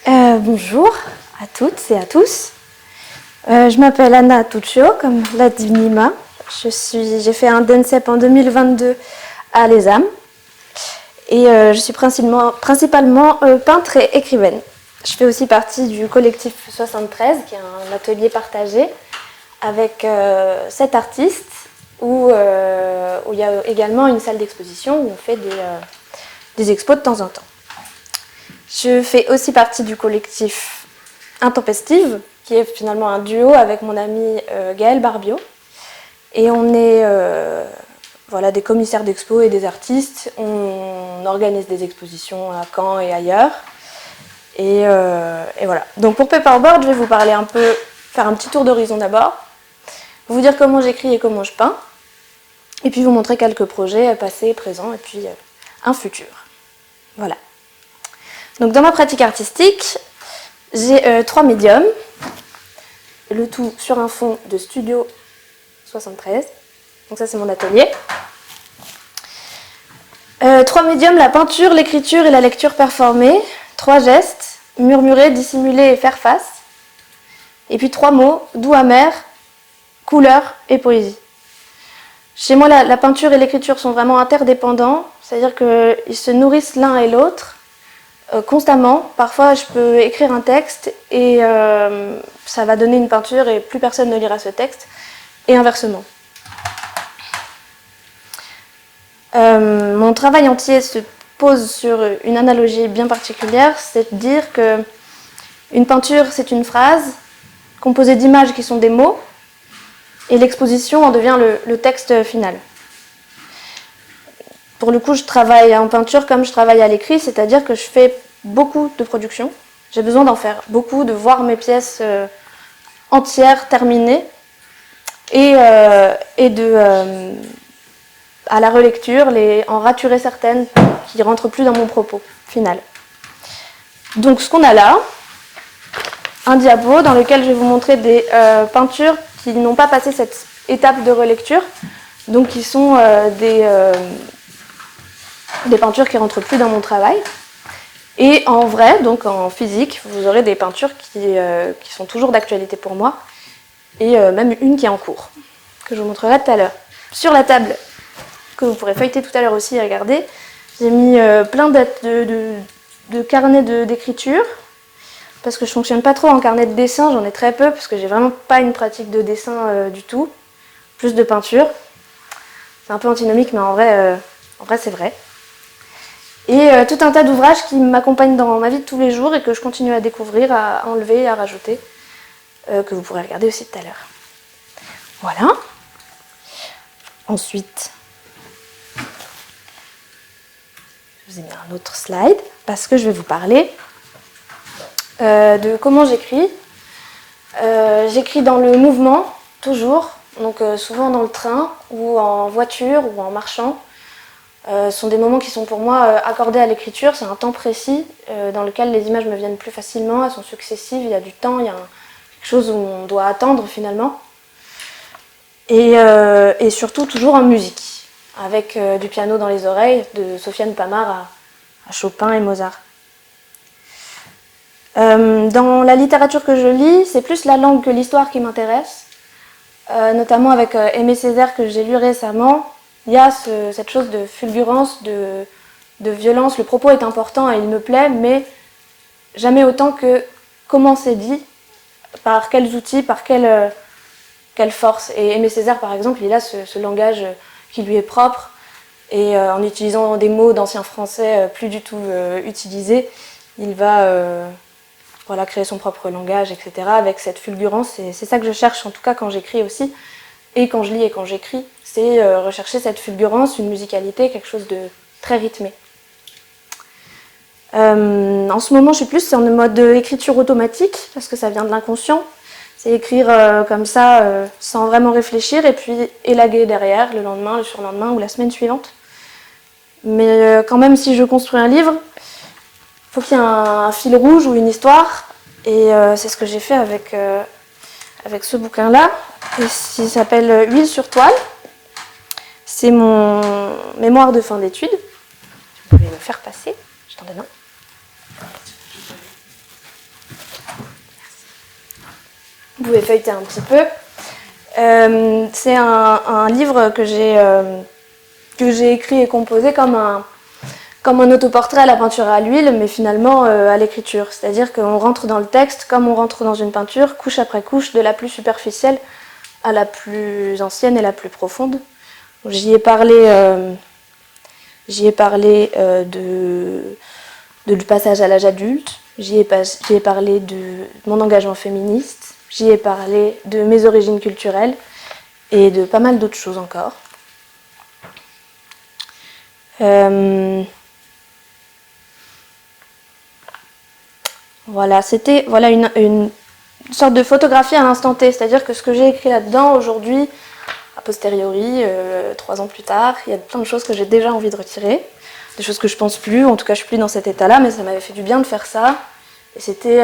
Bonjour à toutes et à tous. Je m'appelle Anna Tuccio, comme l'a dit Nima. J'ai fait un DENSEP en 2022 à l'ESAM et je suis principalement peintre et écrivaine. Je fais aussi partie du collectif 73, qui est un atelier partagé avec 7 artistes où il y a également une salle d'exposition où on fait des expos de temps en temps. Je fais aussi partie du collectif Intempestive, qui est finalement un duo avec mon ami Gaël Barbiot. Et on est des commissaires d'expo et des artistes. On organise des expositions à Caen et ailleurs. Et voilà. Donc pour Paperboard, je vais vous parler faire un petit tour d'horizon d'abord, vous dire comment j'écris et comment je peins, et puis vous montrer quelques projets passés, présents, et puis un futur. Voilà. Donc dans ma pratique artistique, j'ai 3 médiums, le tout sur un fond de Studio 73. Donc ça c'est mon atelier. 3 médiums, la peinture, l'écriture et la lecture performée. 3 gestes, murmurer, dissimuler et faire face. Et puis 3 mots, doux, amer, couleur et poésie. Chez moi, la peinture et l'écriture sont vraiment interdépendants, c'est-à-dire qu'ils se nourrissent l'un et l'autre constamment. Parfois, je peux écrire un texte et ça va donner une peinture et plus personne ne lira ce texte, et inversement. Mon travail entier se pose sur une analogie bien particulière, c'est de dire qu'une peinture, c'est une phrase composée d'images qui sont des mots, et l'exposition en devient le texte final. Pour le coup, je travaille en peinture comme je travaille à l'écrit, c'est-à-dire que je fais beaucoup de production. J'ai besoin d'en faire beaucoup, de voir mes pièces entières, terminées, et à la relecture, en raturer certaines qui ne rentrent plus dans mon propos final. Donc ce qu'on a là, un diapo dans lequel je vais vous montrer des peintures qui n'ont pas passé cette étape de relecture, donc qui sont des peintures qui ne rentrent plus dans mon travail. Et en vrai, donc en physique, vous aurez des peintures qui sont toujours d'actualité pour moi, et même une qui est en cours, que je vous montrerai tout à l'heure. Sur la table, que vous pourrez feuilleter tout à l'heure aussi et regarder, j'ai mis plein de carnets d'écriture, parce que je ne fonctionne pas trop en carnet de dessin, j'en ai très peu, parce que j'ai vraiment pas une pratique de dessin du tout, plus de peinture. C'est un peu antinomique, mais en vrai c'est vrai. Et tout un tas d'ouvrages qui m'accompagnent dans ma vie de tous les jours et que je continue à découvrir, à enlever, à rajouter, que vous pourrez regarder aussi tout à l'heure. Voilà. Ensuite, je vous ai mis un autre slide, parce que je vais vous parler de comment j'écris. J'écris dans le mouvement, toujours, donc souvent dans le train, ou en voiture, ou en marchant. Ce sont des moments qui sont pour moi accordés à l'écriture, c'est un temps précis dans lequel les images me viennent plus facilement, elles sont successives, il y a du temps, il y a quelque chose où on doit attendre finalement. Et surtout toujours en musique, avec du piano dans les oreilles, de Sofiane Pamar à Chopin et Mozart. Dans la littérature que je lis, c'est plus la langue que l'histoire qui m'intéresse, notamment avec Aimé Césaire que j'ai lu récemment. Il y a cette chose de fulgurance, de violence, le propos est important et il me plaît, mais jamais autant que comment c'est dit, par quels outils, par quelle force. Et Aimé Césaire, par exemple, il a ce langage qui lui est propre, et en utilisant des mots d'ancien français plus du tout utilisés, il va créer son propre langage, etc., avec cette fulgurance. Et c'est ça que je cherche, en tout cas quand j'écris aussi, et quand je lis et quand j'écris, c'est rechercher cette fulgurance, une musicalité, quelque chose de très rythmé. En ce moment, je suis plus en mode écriture automatique, parce que ça vient de l'inconscient. C'est écrire comme ça, sans vraiment réfléchir, et puis élaguer derrière, le lendemain, le surlendemain ou la semaine suivante. Mais quand même, si je construis un livre, il faut qu'il y ait un fil rouge ou une histoire, et c'est ce que j'ai fait avec ce bouquin-là, qui s'appelle Huile sur toile. C'est mon mémoire de fin d'études. Je vais le faire passer, je t'en donne un. Vous pouvez feuilleter un petit peu. C'est un livre que j'ai écrit et composé comme un autoportrait à la peinture à l'huile, mais finalement à l'écriture. C'est-à-dire qu'on rentre dans le texte comme on rentre dans une peinture, couche après couche, de la plus superficielle à la plus ancienne et la plus profonde. J'y ai parlé du passage à l'âge adulte, j'y ai parlé de mon engagement féministe, j'y ai parlé de mes origines culturelles et de pas mal d'autres choses encore. Voilà, c'était une sorte de photographie à l'instant T, c'est-à-dire que ce que j'ai écrit là-dedans aujourd'hui, a posteriori, 3 ans plus tard, il y a plein de choses que j'ai déjà envie de retirer, des choses que je pense plus, en tout cas je suis plus dans cet état-là, mais ça m'avait fait du bien de faire ça. Et c'était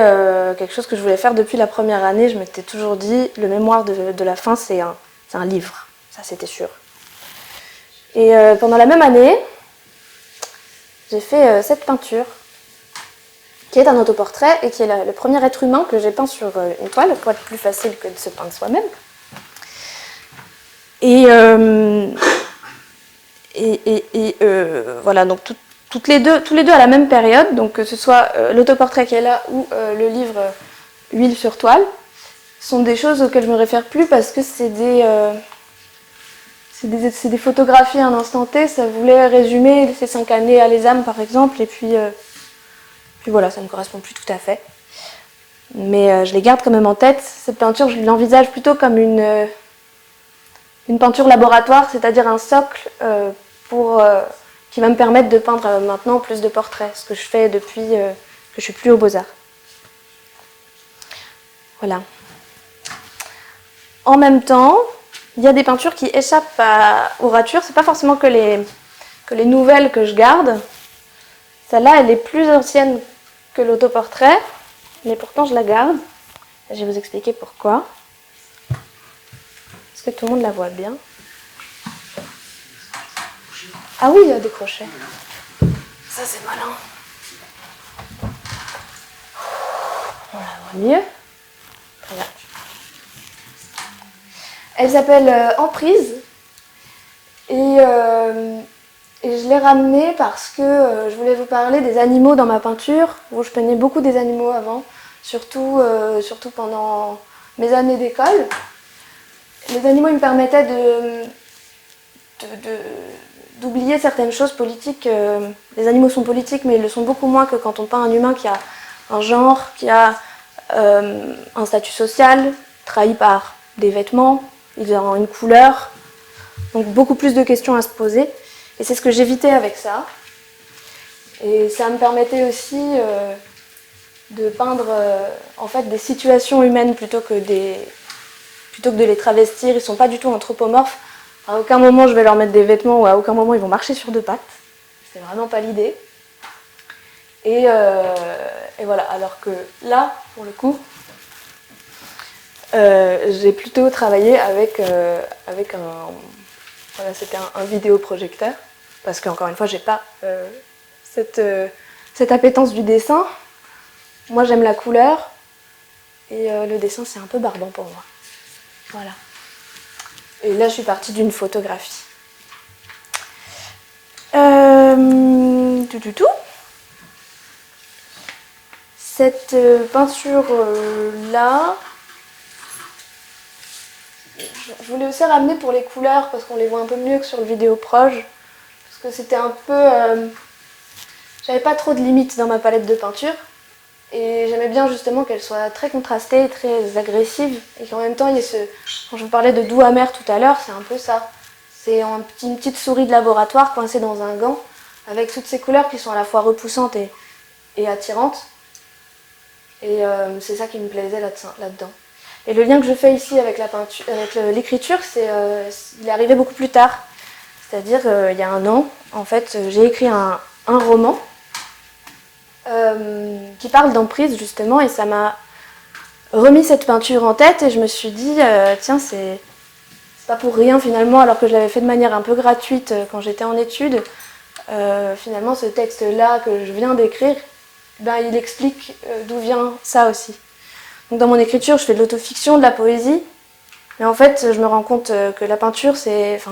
quelque chose que je voulais faire depuis la première année. Je m'étais toujours dit, le mémoire de la fin, c'est un livre. Ça, c'était sûr. Et pendant la même année, j'ai fait cette peinture, qui est un autoportrait et qui est le premier être humain que j'ai peint sur une toile, pour être plus facile que de se peindre soi-même. Et voilà, donc tous les deux à la même période, donc que ce soit l'autoportrait qui est là ou le livre Huile sur toile, sont des choses auxquelles je me réfère plus parce que c'est des photographies à un instant T. Ça voulait résumer ces 5 années à l'ESAM par exemple, et puis voilà, ça ne me correspond plus tout à fait. Mais je les garde quand même en tête. Cette peinture, je l'envisage plutôt comme une peinture laboratoire, c'est-à-dire un socle qui va me permettre de peindre maintenant plus de portraits, ce que je fais depuis que je suis plus aux Beaux-Arts. Voilà. En même temps, il y a des peintures qui échappent aux ratures. C'est pas forcément que les nouvelles que je garde. Celle-là, elle est plus ancienne que l'autoportrait, mais pourtant je la garde. Je vais vous expliquer pourquoi. Est-ce que tout le monde la voit bien? Ah oui, il y a des crochets. Ça, c'est malin. On la voit mieux. Très bien. Elle s'appelle Emprise. Et je l'ai ramenée parce que je voulais vous parler des animaux dans ma peinture. Bon, je peignais beaucoup des animaux avant, surtout pendant mes années d'école. Les animaux, ils me permettaient d'oublier certaines choses politiques. Les animaux sont politiques, mais ils le sont beaucoup moins que quand on peint un humain qui a un genre, qui a un statut social, trahi par des vêtements, ils ont une couleur. Donc beaucoup plus de questions à se poser. Et c'est ce que j'évitais avec ça. Et ça me permettait aussi de peindre en fait des situations humaines plutôt que de les travestir. Ils ne sont pas du tout anthropomorphes. À aucun moment je vais leur mettre des vêtements ou à aucun moment ils vont marcher sur 2 pattes. C'est vraiment pas l'idée. Et voilà, alors que là, pour le coup, j'ai plutôt travaillé avec un... Voilà, c'était un vidéoprojecteur, parce qu'encore une fois, j'ai pas cette appétence du dessin. Moi, j'aime la couleur, et le dessin, c'est un peu barbant pour moi. Voilà. Et là, je suis partie d'une photographie. Cette peinture-là, je voulais aussi ramener pour les couleurs, parce qu'on les voit un peu mieux que sur le vidéoproj. Parce que c'était un peu... j'avais pas trop de limites dans ma palette de peinture. Et j'aimais bien justement qu'elle soit très contrastée, très agressive. Et qu'en même temps, il y ait quand je vous parlais de doux amer tout à l'heure, c'est un peu ça. C'est une petite souris de laboratoire coincée dans un gant, avec toutes ces couleurs qui sont à la fois repoussantes et attirantes. Et c'est ça qui me plaisait là-dedans. Et le lien que je fais ici avec l'écriture, il est arrivé beaucoup plus tard. C'est-à-dire, il y a 1 an, en fait, j'ai écrit un roman qui parle d'emprise, justement, et ça m'a remis cette peinture en tête, et je me suis dit, tiens, c'est pas pour rien, finalement, alors que je l'avais fait de manière un peu gratuite quand j'étais en études. Finalement, ce texte-là que je viens d'écrire, ben, il explique d'où vient ça aussi. Donc dans mon écriture, je fais de l'autofiction, de la poésie. Mais en fait, je me rends compte que la peinture,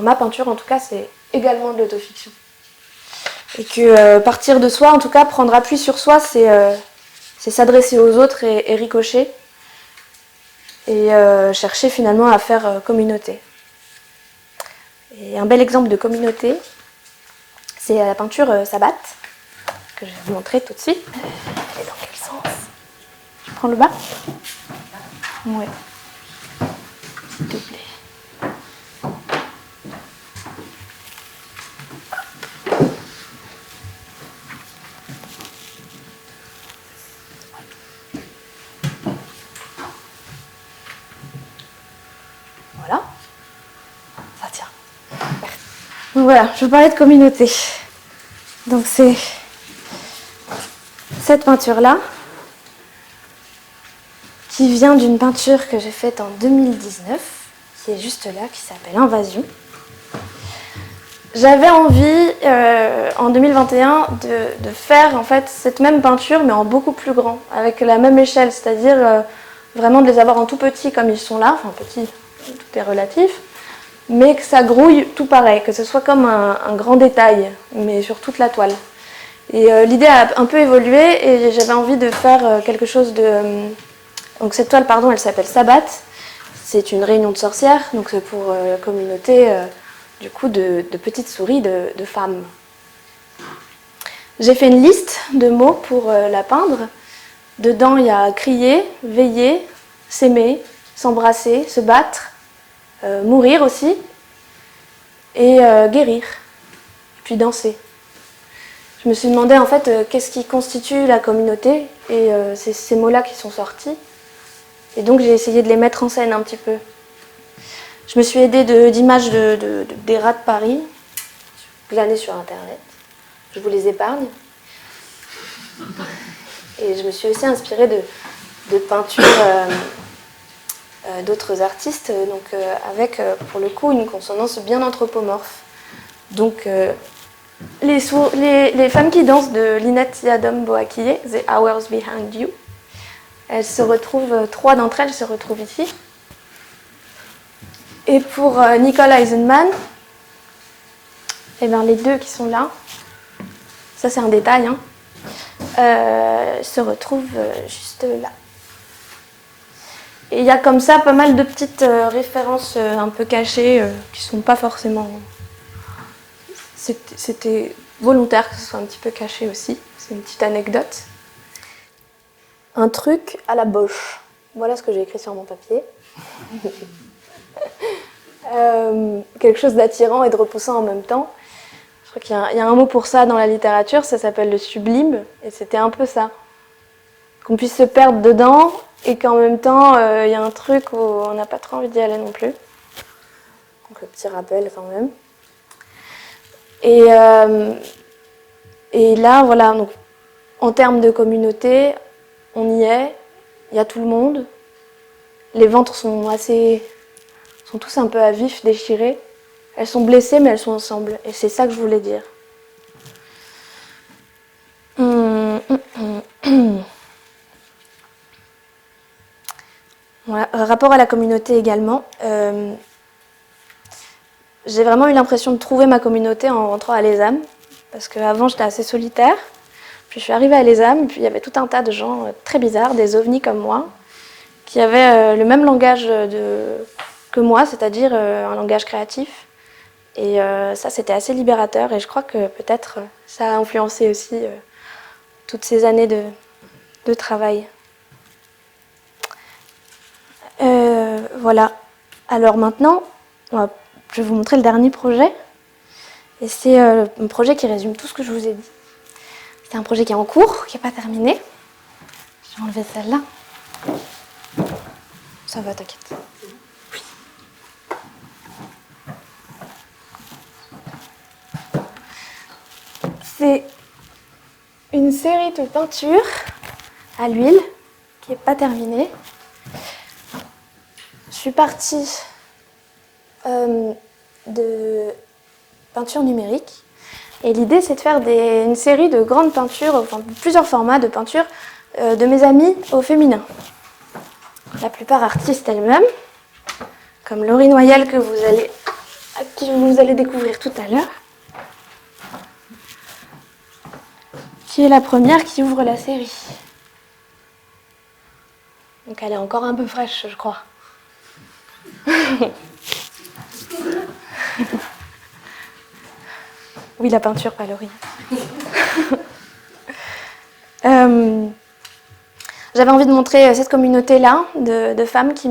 ma peinture en tout cas, c'est également de l'autofiction. Et que partir de soi, en tout cas, prendre appui sur soi, c'est s'adresser aux autres et ricocher. Et chercher finalement à faire communauté. Et un bel exemple de communauté, c'est la peinture Sabbat, que je vais vous montrer tout de suite. Et dans quel sens? Je prends le bas? Ouais. S'il te plaît. Voilà. Ça tient. Donc voilà, je vous parlais de communauté. Donc c'est cette peinture-là, qui vient d'une peinture que j'ai faite en 2019, qui est juste là, qui s'appelle Invasion. J'avais envie, en 2021, de faire en fait cette même peinture, mais en beaucoup plus grand, avec la même échelle, c'est-à-dire vraiment de les avoir en tout petit comme ils sont là, enfin petit, tout est relatif, mais que ça grouille tout pareil, que ce soit comme un grand détail, mais sur toute la toile. Et l'idée a un peu évolué et j'avais envie de faire quelque chose de... Donc cette toile, pardon, elle s'appelle Sabbat. C'est une réunion de sorcières, donc c'est pour la communauté du coup de petites souris de femmes. J'ai fait une liste de mots pour la peindre. Dedans, il y a crier, veiller, s'aimer, s'embrasser, se battre, mourir aussi, et guérir, puis danser. Je me suis demandé en fait qu'est-ce qui constitue la communauté, et c'est ces mots-là qui sont sortis. Et donc j'ai essayé de les mettre en scène un petit peu. Je me suis aidée d'images des rats de Paris, glanées sur Internet. Je vous les épargne. Et je me suis aussi inspirée de peintures d'autres artistes, donc avec pour le coup une consonance bien anthropomorphe. Donc les femmes qui dansent de Linette Yadom Boakye, The Hours Behind You, elles se retrouvent, 3 d'entre elles se retrouvent ici. Et pour Nicole Eisenman, eh bien, les 2 qui sont là, ça c'est un détail, hein, se retrouvent juste là. Et il y a comme ça pas mal de petites références un peu cachées qui ne sont pas forcément... C'était volontaire que ce soit un petit peu caché aussi, c'est une petite anecdote. Un truc à la Bosch. Voilà ce que j'ai écrit sur mon papier. Quelque chose d'attirant et de repoussant en même temps. Je crois qu'il y a un mot pour ça dans la littérature, ça s'appelle le sublime, et c'était un peu ça. Qu'on puisse se perdre dedans, et qu'en même temps, il y a un truc où on n'a pas trop envie d'y aller non plus. Donc le petit rappel quand même. Et là, voilà, donc, en termes de communauté, on y est, il y a tout le monde. Les ventres sont tous un peu à vif, déchirés. Elles sont blessées, mais elles sont ensemble. Et c'est ça que je voulais dire. Voilà. Rapport à la communauté également. J'ai vraiment eu l'impression de trouver ma communauté en rentrant à l'ESAM. Parce qu'avant, j'étais assez solitaire. Puis je suis arrivée à l'ESAM, et puis il y avait tout un tas de gens très bizarres, des ovnis comme moi, qui avaient le même langage que moi, c'est-à-dire un langage créatif. Et ça, c'était assez libérateur, et je crois que peut-être ça a influencé aussi toutes ces années de travail. Voilà. Alors maintenant, je vais vous montrer le dernier projet. Et c'est un projet qui résume tout ce que je vous ai dit. C'est un projet qui est en cours, qui n'est pas terminé. Je vais enlever celle-là. Ça va, t'inquiète. Oui. C'est une série de peintures à l'huile qui n'est pas terminée. Je suis partie de peinture numérique. Et l'idée, c'est de faire une série de grandes peintures, enfin plusieurs formats de peintures de mes amis au féminin. la plupart artistes elles-mêmes, comme Laurie Noyal qui vous allez découvrir tout à l'heure, qui est la première qui ouvre la série. Donc elle est encore un peu fraîche, je crois. Oui, la peinture, pas Laurie. J'avais envie de montrer cette communauté-là de femmes qui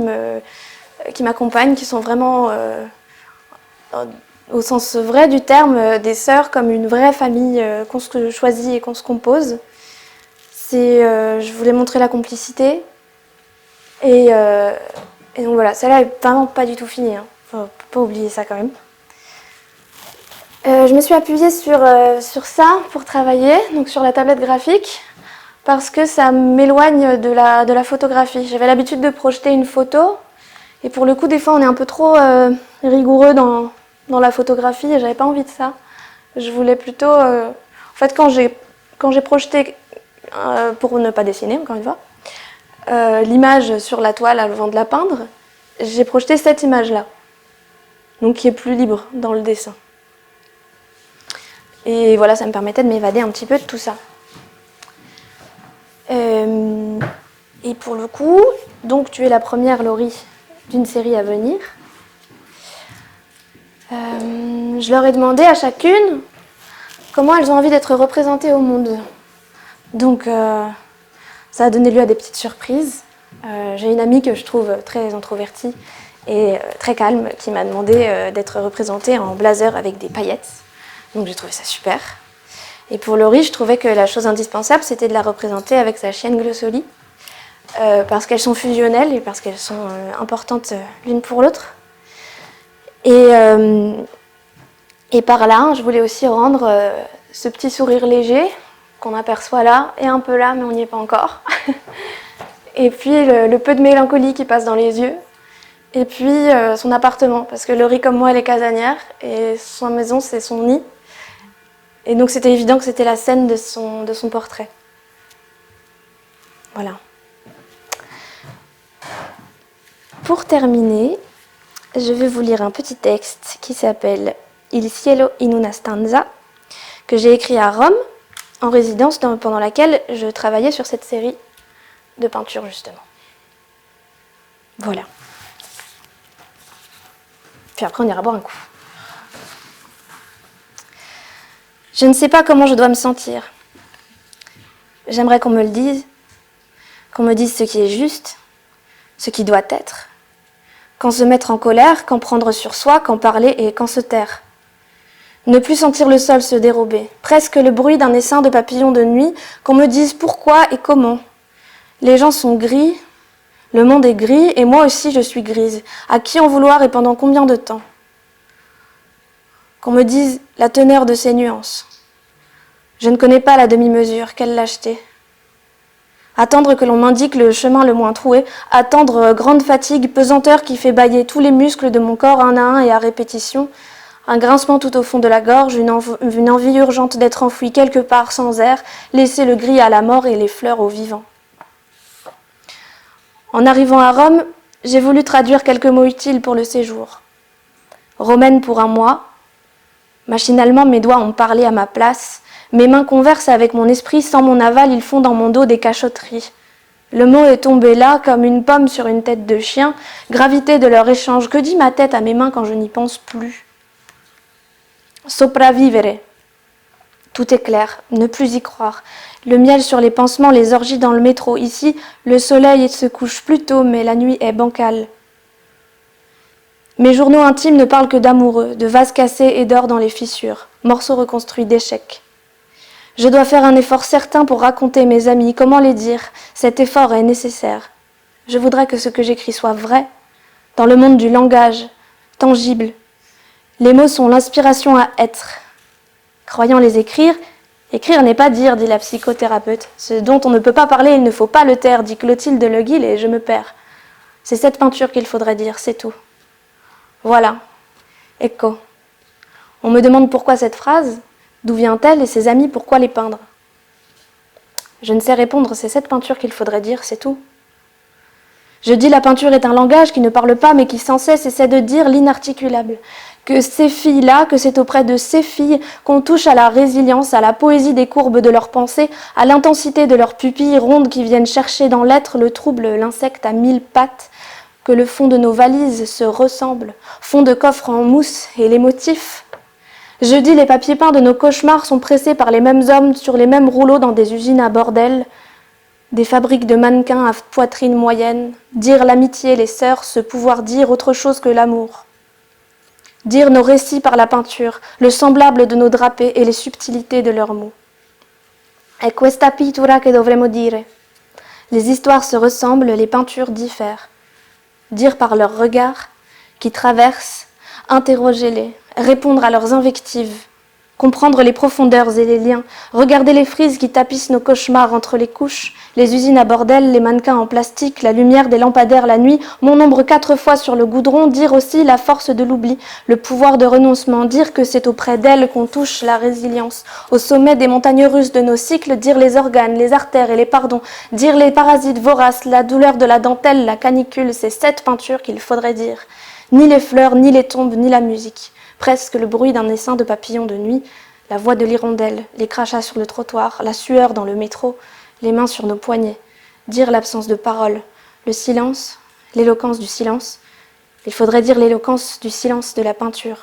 m'accompagnent, qui sont vraiment, au sens vrai du terme, des sœurs, comme une vraie famille qu'on se choisit et qu'on se compose. Je voulais montrer la complicité. Et donc voilà, celle-là est vraiment pas du tout finie. Hein. Faut pas oublier ça quand même. Je me suis appuyée sur ça pour travailler, donc sur la tablette graphique, parce que ça m'éloigne de la photographie. J'avais l'habitude de projeter une photo, et pour le coup, des fois, on est un peu trop rigoureux dans la photographie, et j'avais pas envie de ça. Je voulais plutôt... En fait, quand j'ai projeté, pour ne pas dessiner, encore une fois, l'image sur la toile avant de la peindre, j'ai projeté cette image-là, donc qui est plus libre dans le dessin. Et voilà, ça me permettait de m'évader un petit peu de tout ça. Et pour le coup, donc tu es la première, Laurie, d'une série à venir. Je leur ai demandé à chacune comment elles ont envie d'être représentées au monde. Donc ça a donné lieu à des petites surprises. J'ai une amie que je trouve très introvertie et très calme qui m'a demandé d'être représentée en blazer avec des paillettes. Donc j'ai trouvé ça super. Et pour Laurie, je trouvais que la chose indispensable, c'était de la représenter avec sa chienne Glossoli, parce qu'elles sont fusionnelles et parce qu'elles sont importantes l'une pour l'autre. Et par là, je voulais aussi rendre ce petit sourire léger qu'on aperçoit là, et un peu là, mais on n'y est pas encore. Et puis le peu de mélancolie qui passe dans les yeux. Et puis son appartement, parce que Laurie, comme moi, elle est casanière, et sa maison, c'est son nid. Et donc c'était évident que c'était la scène de son portrait. Voilà. Pour terminer, je vais vous lire un petit texte qui s'appelle Il cielo in una stanza, que j'ai écrit à Rome, en résidence pendant laquelle je travaillais sur cette série de peintures, justement. Voilà. Puis après, on ira boire un coup. Je ne sais pas comment je dois me sentir. J'aimerais qu'on me le dise, qu'on me dise ce qui est juste, ce qui doit être. Quand se mettre en colère, quand prendre sur soi, quand parler et quand se taire. Ne plus sentir le sol se dérober, presque le bruit d'un essaim de papillons de nuit, qu'on me dise pourquoi et comment. Les gens sont gris, le monde est gris et moi aussi je suis grise. À qui en vouloir et pendant combien de temps ? Qu'on me dise la teneur de ces nuances. Je ne connais pas la demi-mesure, quelle lâcheté. Attendre que l'on m'indique le chemin le moins troué, attendre grande fatigue, pesanteur qui fait bâiller tous les muscles de mon corps un à un et à répétition, un grincement tout au fond de la gorge, une envie urgente d'être enfoui quelque part sans air, laisser le gris à la mort et les fleurs aux vivants. En arrivant à Rome, j'ai voulu traduire quelques mots utiles pour le séjour. Romaine pour un mois. Machinalement, mes doigts ont parlé à ma place. Mes mains conversent avec mon esprit, sans mon aval, ils font dans mon dos des cachotteries. Le mot est tombé là, comme une pomme sur une tête de chien, gravité de leur échange. Que dit ma tête à mes mains quand je n'y pense plus ? Sopravvivere. Tout est clair, ne plus y croire. Le miel sur les pansements, les orgies dans le métro. Ici, le soleil se couche plus tôt, mais la nuit est bancale. Mes journaux intimes ne parlent que d'amoureux, de vases cassés et d'or dans les fissures, morceaux reconstruits d'échecs. Je dois faire un effort certain pour raconter mes amis, comment les dire ? Cet effort est nécessaire. Je voudrais que ce que j'écris soit vrai, dans le monde du langage, tangible. Les mots sont l'inspiration à être. Croyant les écrire, écrire n'est pas dire, dit la psychothérapeute. Ce dont on ne peut pas parler, il ne faut pas le taire, dit Clotilde Le Guil, et je me perds. C'est cette peinture qu'il faudrait dire, c'est tout. Voilà. Ecco. On me demande pourquoi cette phrase, d'où vient-elle, et ses amis, pourquoi les peindre ? Je ne sais répondre, c'est cette peinture qu'il faudrait dire, c'est tout. Je dis la peinture est un langage qui ne parle pas mais qui sans cesse essaie de dire l'inarticulable. Que ces filles-là, que c'est auprès de ces filles qu'on touche à la résilience, à la poésie des courbes de leurs pensées, à l'intensité de leurs pupilles rondes qui viennent chercher dans l'être le trouble, l'insecte à 1000 pattes, que le fond de nos valises se ressemble, fond de coffre en mousse et les motifs. Je dis les papiers peints de nos cauchemars sont pressés par les mêmes hommes sur les mêmes rouleaux dans des usines à bordel, des fabriques de mannequins à poitrine moyenne, dire l'amitié, les sœurs, ce pouvoir dire autre chose que l'amour. Dire nos récits par la peinture, le semblable de nos drapés et les subtilités de leurs mots. È questa pittura che dovremmo dire. Les histoires se ressemblent, les peintures diffèrent. Dire par leurs regards qui traversent, interroger-les, répondre à leurs invectives, comprendre les profondeurs et les liens, regarder les frises qui tapissent nos cauchemars entre les couches, les usines à bordel, les mannequins en plastique, la lumière des lampadaires la nuit, mon ombre 4 fois sur le goudron, dire aussi la force de l'oubli, le pouvoir de renoncement, dire que c'est auprès d'elle qu'on touche la résilience, au sommet des montagnes russes de nos cycles, dire les organes, les artères et les pardons, dire les parasites voraces, la douleur de la dentelle, la canicule, c'est cette peinture qu'il faudrait dire. Ni les fleurs, ni les tombes, ni la musique. Presque le bruit d'un essaim de papillons de nuit, la voix de l'hirondelle, les crachats sur le trottoir, la sueur dans le métro, les mains sur nos poignets, dire l'absence de parole, le silence, l'éloquence du silence. Il faudrait dire l'éloquence du silence de la peinture.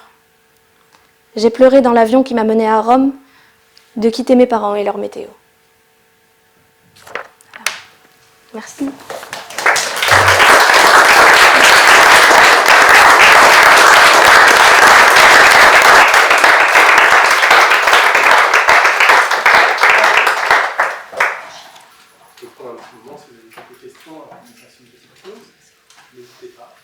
J'ai pleuré dans l'avion qui m'a mené à Rome, de quitter mes parents et leur météo. Voilà. Merci. Si vous avez quelques questions, une petite pause, n'hésitez pas.